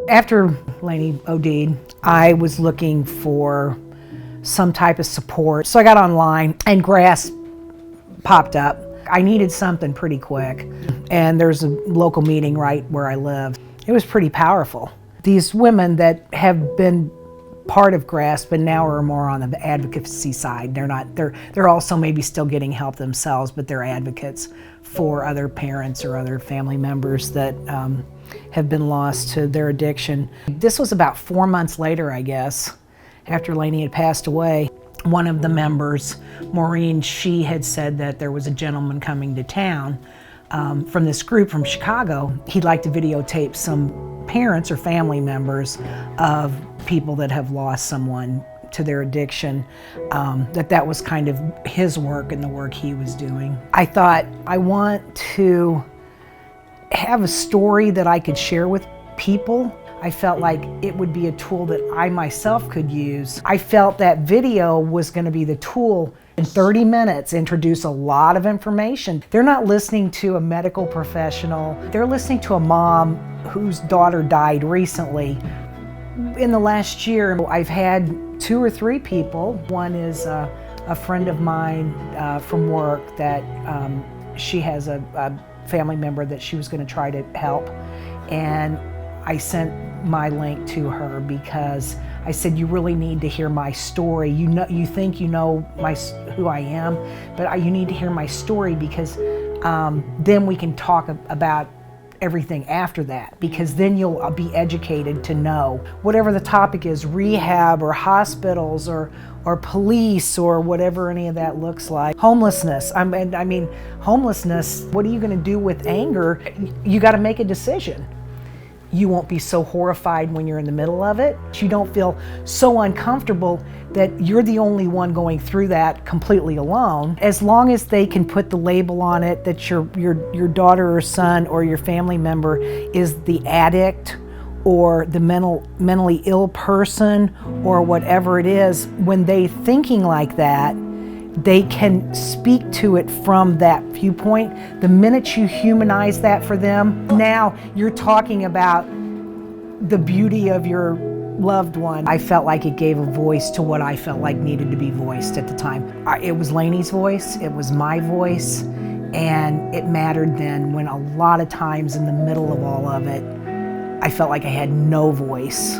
After Lainey OD'd, I was looking for some type of support. So I got online and GRASS popped up. I needed something pretty quick. And there's a local meeting right where I live. It was pretty powerful. These women that have been part of GRASS, but now are more on the advocacy side. They're also maybe still getting help themselves, but they're advocates for other parents or other family members that have been lost to their addiction. This was about 4 months later, I guess, after Lainey had passed away. One of the members, Maureen, she had said that there was a gentleman coming to town from this group from Chicago. He'd like to videotape some parents or family members of people that have lost someone to their addiction, that was kind of his work and the work he was doing. I thought, I want to have a story that I could share with people. I felt like it would be a tool that I myself could use. I felt that video was going to be the tool. In 30 minutes, introduce a lot of information. They're not listening to a medical professional. They're listening to a mom whose daughter died recently. In the last year, I've had 2 or 3 people. One is a friend of mine from work that she has a family member that she was going to try to help. And I sent my link to her because I said, you really need to hear my story. You think you know who I am, but you need to hear my story because then we can talk about everything after that, because then you'll be educated to know whatever the topic is, rehab or hospitals or police or whatever any of that looks like. Homelessness, I mean homelessness, what are you going to do with anger? You got to make a decision. You won't be so horrified when you're in the middle of it. You don't feel so uncomfortable that you're the only one going through that completely alone. As long as they can put the label on it that your daughter or son or your family member is the addict or the mentally ill person or whatever it is, when they thinking like that, they can speak to it from that viewpoint. The minute you humanize that for them, now you're talking about the beauty of your loved one. I felt like it gave a voice to what I felt like needed to be voiced at the time. It was Lainey's voice, it was my voice, and it mattered then when a lot of times in the middle of all of it, I felt like I had no voice.